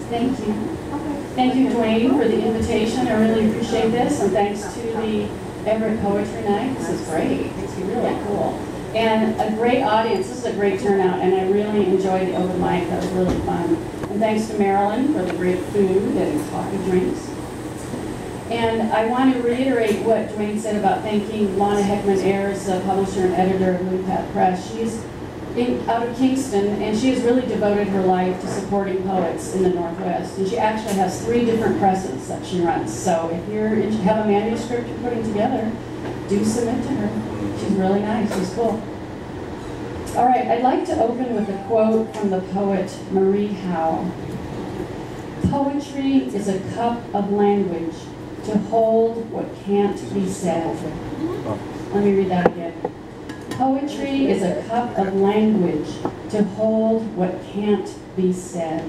Thank you. Thank you, Dwayne, for the invitation. I really appreciate this, and thanks to the Everett Poetry Night. This is great. It's really cool. And a great audience. This is a great turnout, and I really enjoyed the open mic. That was really fun. And thanks to Marilyn for the great food and coffee drinks. And I want to reiterate what Dwayne said about thanking Lana Heckman Ayers, the publisher and editor of Moonpath Press. She's out of Kingston, and she has really devoted her life to supporting poets in the Northwest. And she actually has 3 different presses that she runs. So if you have a manuscript you're putting together, do submit to her. She's really nice. She's cool. All right, I'd like to open with a quote from the poet Marie Howe. Poetry is a cup of language to hold what can't be said. Let me read that again. Poetry is a cup of language to hold what can't be said.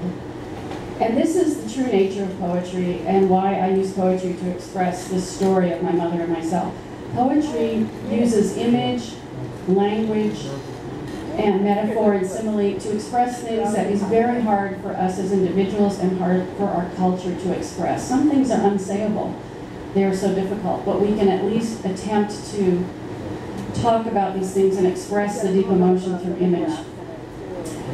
And this is the true nature of poetry and why I use poetry to express this story of my mother and myself. Poetry uses image, language, and metaphor and simile to express things that is very hard for us as individuals and hard for our culture to express. Some things are unsayable. They are so difficult, but we can at least attempt to talk about these things and express the deep emotion through image.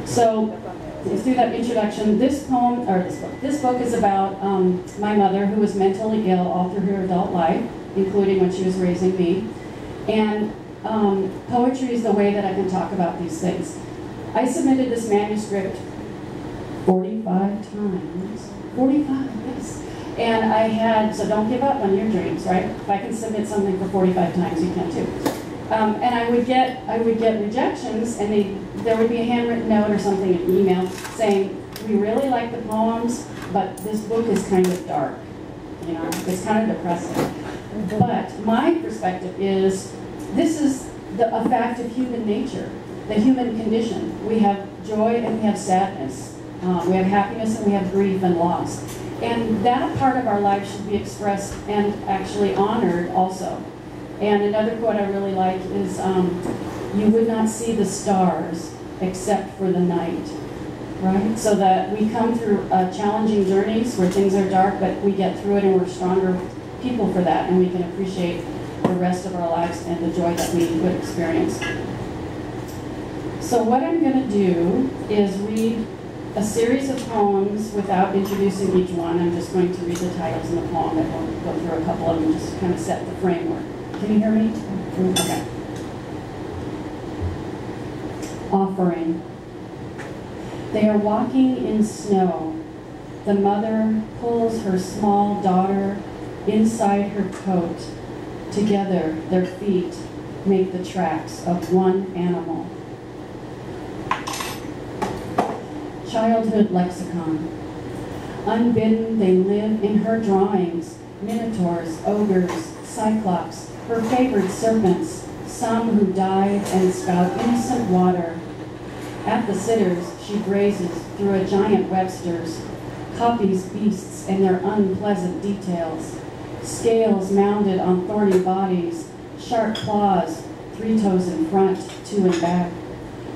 So, through that introduction, this book is about my mother, who was mentally ill all through her adult life, including when she was raising me. And poetry is the way that I can talk about these things. I submitted this manuscript 45 times. 45, yes. And I had, so don't give up on your dreams, right? If I can submit something for 45 times, you can too. And I would get rejections, and there would be a handwritten note or something, an email, saying, we really like the poems, but this book is kind of dark. You know, it's kind of depressing. But my perspective is, this is a fact of human nature, the human condition. We have joy and we have sadness. We have happiness and we have grief and loss. And that part of our life should be expressed and actually honored also. And another quote I really like is, you would not see the stars except for the night, right? So that we come through challenging journeys where things are dark, but we get through it and we're stronger people for that, and we can appreciate the rest of our lives and the joy that we would experience. So what I'm going to do is read a series of poems without introducing each one. I'm just going to read the titles in the poem, and we'll go through a couple of them just to kind of set the framework. Can you hear me? Okay. Offering. They are walking in snow. The mother pulls her small daughter inside her coat. Together, their feet make the tracks of one animal. Childhood lexicon. Unbidden, they live in her drawings. Minotaurs, ogres, cyclops, her favorite serpents, some who dive and spout innocent water. At the sitters, she grazes through a giant Webster's, copies beasts and their unpleasant details. Scales mounded on thorny bodies, sharp claws, 3 toes in front, 2 in back.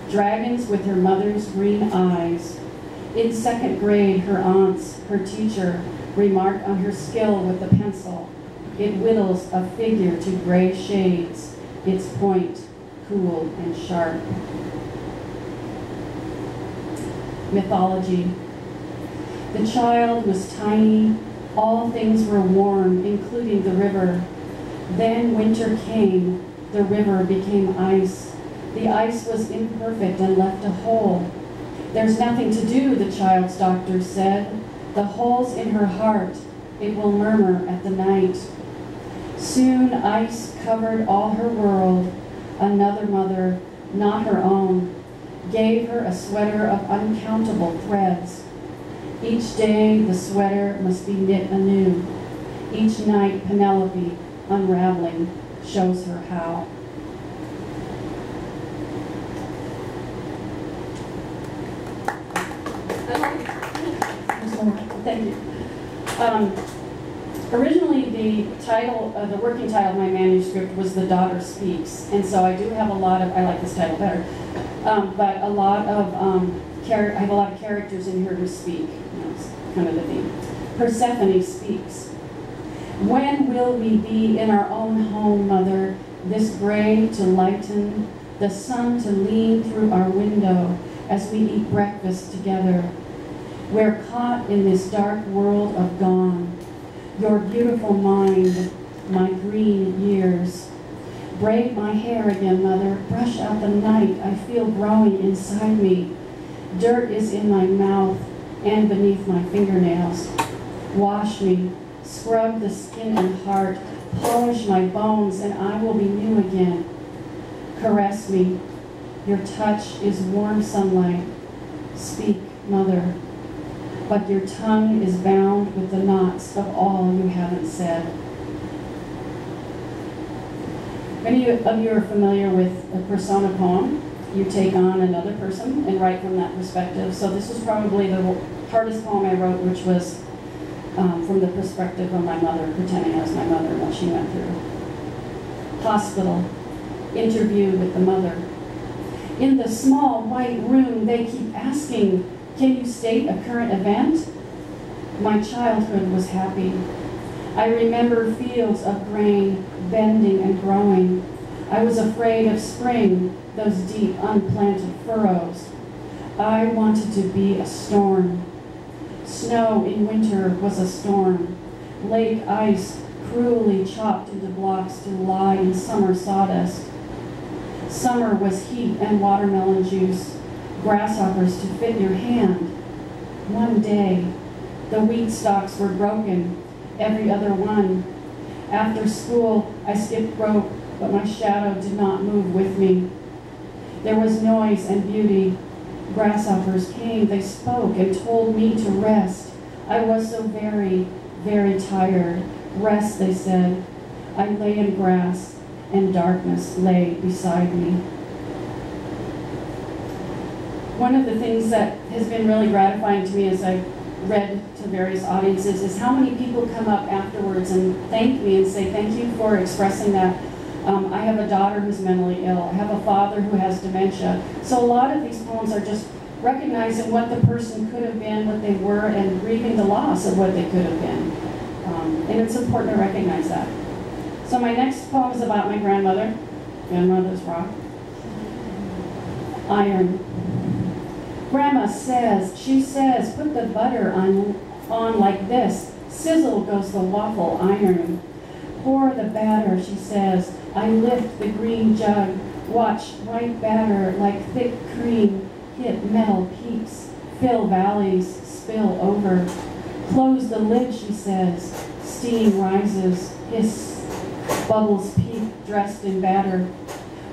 Dragons with her mother's green eyes. In 2nd grade, her aunts, her teacher, remark on her skill with the pencil. It whittles a figure to gray shades, its point cool and sharp. Mythology. The child was tiny. All things were warm, including the river. Then winter came. The river became ice. The ice was imperfect and left a hole. There's nothing to do, the child's doctor said. The hole's in her heart. It will murmur at the night. Soon ice covered all her world. Another mother, not her own, gave her a sweater of uncountable threads. Each day the sweater must be knit anew. Each night Penelope, unraveling, shows her how. Thank you. Originally, the title, the working title of my manuscript was The Daughter Speaks, and so I do have a lot of, I like this title better, but a lot of I have a lot of characters in here who speak. That's kind of the theme. Persephone speaks. When will we be in our own home, Mother? This gray to lighten, the sun to lean through our window as we eat breakfast together. We're caught in this dark world of gone. Your beautiful mind, my green years. Braid my hair again, Mother. Brush out the night I feel growing inside me. Dirt is in my mouth and beneath my fingernails. Wash me, scrub the skin and heart, polish my bones, and I will be new again. Caress me. Your touch is warm sunlight. Speak, Mother. But your tongue is bound with the knots of all you haven't said. Many of you are familiar with a persona poem. You take on another person and write from that perspective. So this was probably the hardest poem I wrote, which was from the perspective of my mother, pretending I was my mother and what she went through. Hospital, interview with the mother. In the small white room, they keep asking, can you state a current event? My childhood was happy. I remember fields of grain bending and growing. I was afraid of spring, those deep unplanted furrows. I wanted to be a storm. Snow in winter was a storm. Lake ice cruelly chopped into blocks to lie in summer sawdust. Summer was heat and watermelon juice, grasshoppers to fit your hand. One day, the wheat stalks were broken, every other one. After school, I skipped rope, but my shadow did not move with me. There was noise and beauty. Grasshoppers came, they spoke and told me to rest. I was so very, very tired. Rest, they said. I lay in grass, and darkness lay beside me. One of the things that has been really gratifying to me as I've read to various audiences is how many people come up afterwards and thank me and say, thank you for expressing that. I have a daughter who's mentally ill. I have a father who has dementia. So a lot of these poems are just recognizing what the person could have been, what they were, and grieving the loss of what they could have been. And it's important to recognize that. So my next poem is about my grandmother, Grandmother's Rock. Iron. Grandma says, she says, put the butter on like this. Sizzle goes the waffle iron. Pour the batter, she says. I lift the green jug. Watch white batter like thick cream hit metal peaks. Fill valleys, spill over. Close the lid, she says. Steam rises, hiss. Bubbles peak, dressed in batter.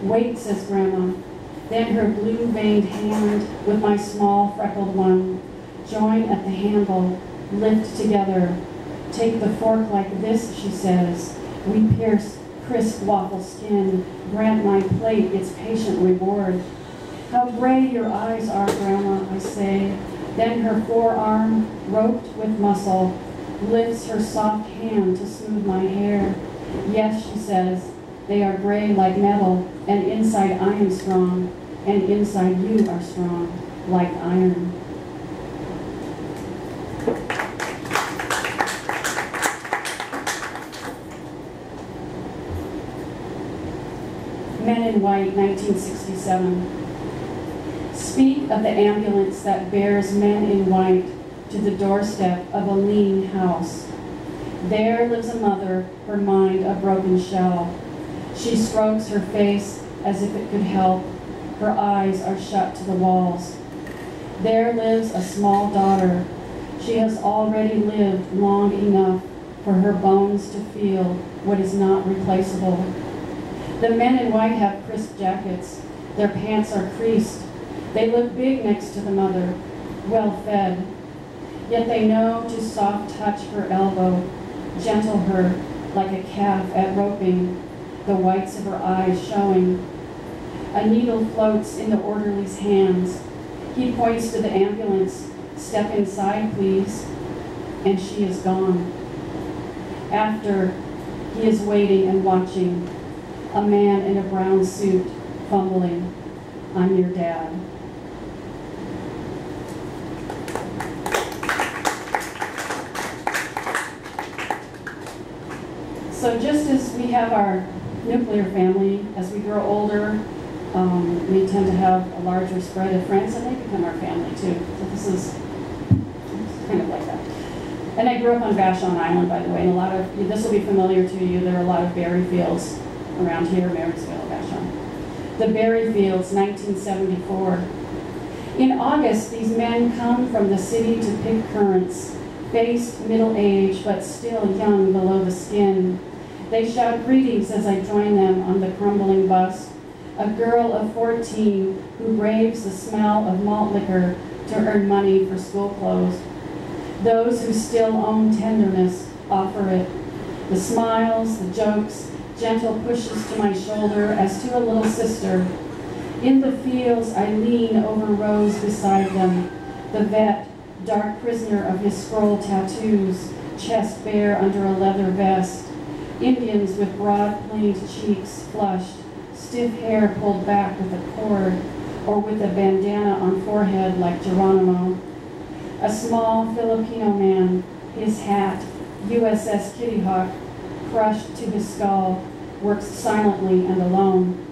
Wait, says Grandma. Then her blue-veined hand with my small freckled one. Join at the handle, lift together. Take the fork like this, she says. We pierce crisp waffle skin. Grant my plate its patient reward. How gray your eyes are, Grandma, I say. Then her forearm, roped with muscle, lifts her soft hand to smooth my hair. Yes, she says, they are gray like metal, and inside I am strong, and inside you are strong, like iron. Men in White, 1967. Speak of the ambulance that bears men in white to the doorstep of a lean house. There lives a mother, her mind a broken shell. She strokes her face as if it could help. Her eyes are shut to the walls. There lives a small daughter. She has already lived long enough for her bones to feel what is not replaceable. The men in white have crisp jackets. Their pants are creased. They look big next to the mother, well fed. Yet they know to soft touch her elbow, gentle her like a calf at roping, the whites of her eyes showing. A needle floats in the orderly's hands. He points to the ambulance. Step inside, please. And she is gone. After, he is waiting and watching. A man in a brown suit, fumbling. I'm your dad. So just as we have our nuclear family, as we grow older, we tend to have a larger spread of friends, and they become our family too. So this is kind of like that. And I grew up on Vashon Island, by the way, and a lot of, this will be familiar to you, there are a lot of berry fields around here, Marysville, Vashon. The berry fields, 1974. In August, these men come from the city to pick currants, faced middle age, but still young below the skin. They shout greetings as I join them on the crumbling bus. A girl of 14 who braves the smell of malt liquor to earn money for school clothes. Those who still own tenderness offer it. The smiles, the jokes, gentle pushes to my shoulder as to a little sister. In the fields, I lean over rows beside them. The vet, dark prisoner of his scroll tattoos, chest bare under a leather vest. Indians with broad, planed cheeks flushed, stiff hair pulled back with a cord, or with a bandana on forehead like Geronimo. A small Filipino man, his hat, USS Kitty Hawk, crushed to his skull, works silently and alone.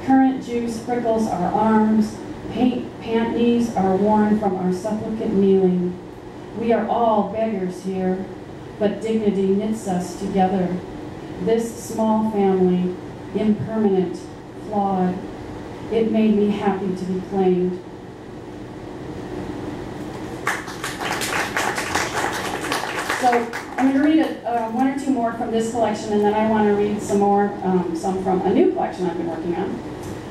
Current juice prickles our arms, pant knees are worn from our supplicant kneeling. We are all beggars here, but dignity knits us together. This small family, impermanent, flawed, it made me happy to be claimed. So I'm going to read one or two more from this collection, and then I want to read some more, some from a new collection I've been working on.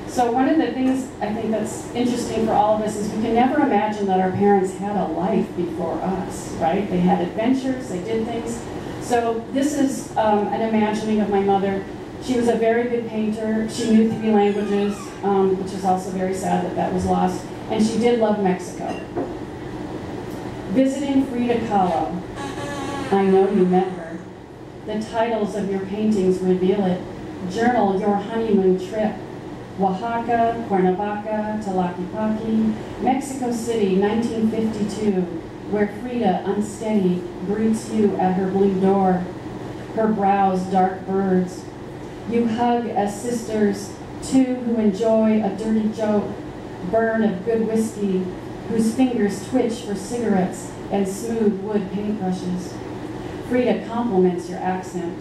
So one of the things I think that's interesting for all of us is we can never imagine that our parents had a life before us, right? They had adventures, they did things. So this is an imagining of my mother. She was a very good painter. She knew 3 languages, which is also very sad that that was lost. And she did love Mexico. Visiting Frida Kahlo. I know you met her. The titles of your paintings reveal it. Journal your honeymoon trip. Oaxaca, Cuernavaca, Tlaquepaque, Mexico City, 1952, where Frida, unsteady, greets you at her blue door, her brows dark birds. You hug as sisters, two who enjoy a dirty joke, burn of good whiskey, whose fingers twitch for cigarettes and smooth wood paintbrushes. Frida compliments your accent,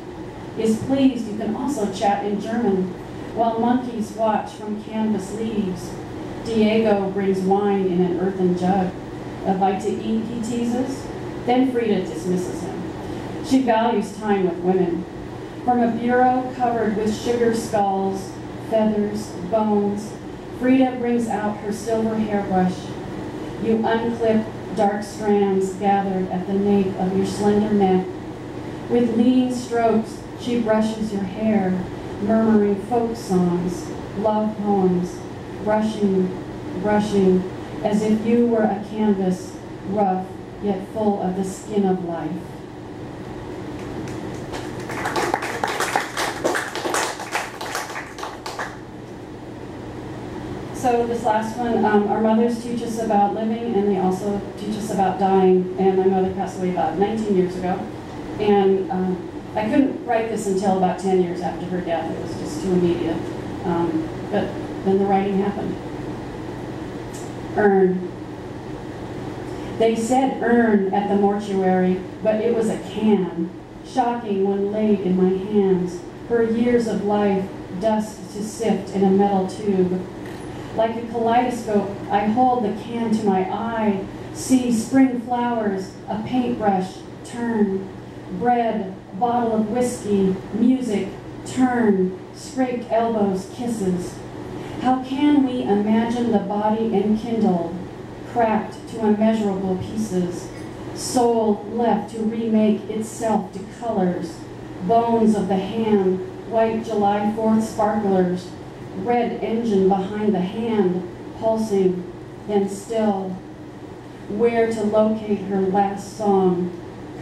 is pleased you can also chat in German, while monkeys watch from canvas leaves. Diego brings wine in an earthen jug. A bite to eat, he teases. Then Frida dismisses him. She values time with women. From a bureau covered with sugar skulls, feathers, bones, Frida brings out her silver hairbrush. You unclip dark strands gathered at the nape of your slender neck. With lean strokes, she brushes your hair, murmuring folk songs, love poems, brushing, brushing, as if you were a canvas, rough, yet full of the skin of life. So this last one, our mothers teach us about living, and they also teach us about dying, and my mother passed away about 19 years ago, and I couldn't write this until about 10 years after her death. It was just too immediate. But then the writing happened. Urn. They said urn at the mortuary, but it was a can. Shocking when laid in my hands. Her years of life, dust to sift in a metal tube. Like a kaleidoscope, I hold the can to my eye, see spring flowers, a paintbrush, turn. Bread, bottle of whiskey, music, turn, scraped elbows, kisses. How can we imagine the body enkindled, cracked to immeasurable pieces, soul left to remake itself to colors, bones of the hand, white July 4th sparklers, red engine behind the hand, pulsing, then still. Where to locate her last song,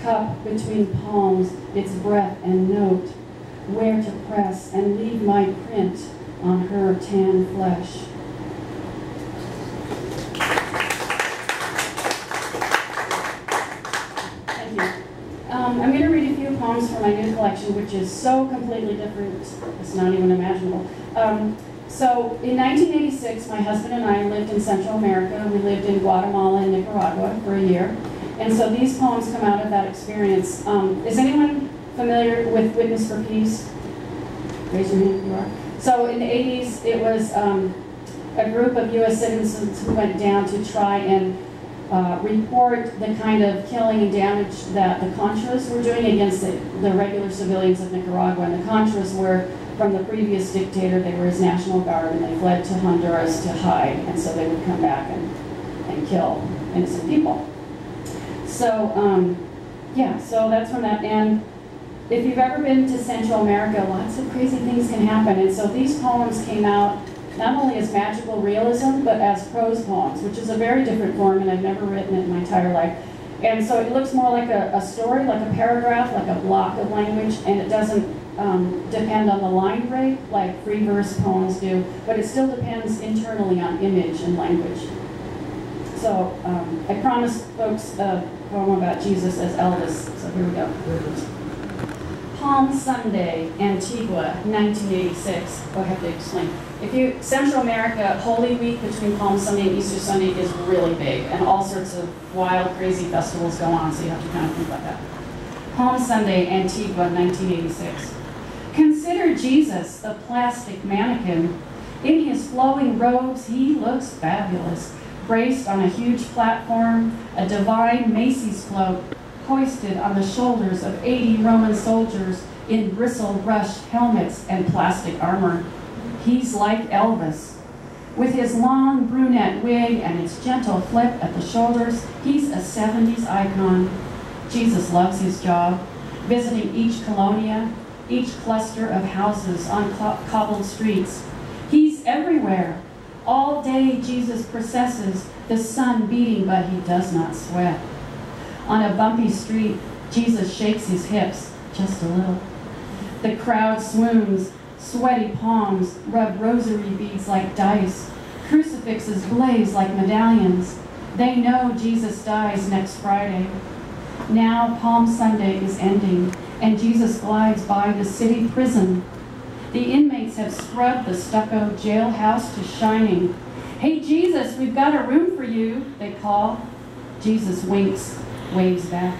cup between palms, its breath and note, where to press and leave my print on her tan flesh. Thank you. I'm going to read a few poems poems for my new collection, which is so completely different, it's not even imaginable. So in 1986, my husband and I lived in Central America. We lived in Guatemala and Nicaragua for a year. And so these poems come out of that experience. Is anyone familiar with Witness for Peace? Raise your hand if you are. So in the 80s, it was a group of U.S. citizens who went down to try and report the kind of killing and damage that the Contras were doing against the regular civilians of Nicaragua. And the Contras were from the previous dictator. They were his National Guard, and they fled to Honduras to hide. And so they would come back and kill innocent people. So, yeah, so that's from that. And if you've ever been to Central America, lots of crazy things can happen. And so these poems came out not only as magical realism, but as prose poems, which is a very different form, and I've never written it in my entire life. And so it looks more like a story, like a paragraph, like a block of language, and it doesn't depend on the line break like free verse poems do, but it still depends internally on image and language. So I promised folks a poem about Jesus as Elvis, so here we go. Palm Sunday, Antigua, 1986. Oh, I have to explain. Central America, Holy Week between Palm Sunday and Easter Sunday is really big, and all sorts of wild, crazy festivals go on, so you have to kind of think about that. Palm Sunday, Antigua, 1986. Consider Jesus, the plastic mannequin. In his flowing robes, he looks fabulous. Braced on a huge platform, a divine Macy's float, hoisted on the shoulders of 80 Roman soldiers in bristle-brush helmets and plastic armor. He's like Elvis. With his long brunette wig and its gentle flip at the shoulders, he's a 70s icon. Jesus loves his job, visiting each colonia, each cluster of houses on cobbled streets. He's everywhere. All day Jesus processes, the sun beating, but he does not sweat. On a bumpy street, Jesus shakes his hips, just a little. The crowd swoons, sweaty palms rub rosary beads like dice. Crucifixes blaze like medallions. They know Jesus dies next Friday. Now Palm Sunday is ending, and Jesus glides by the city prison. The inmates have scrubbed the stucco jailhouse to shining. Hey Jesus, we've got a room for you, they call. Jesus winks, waves back.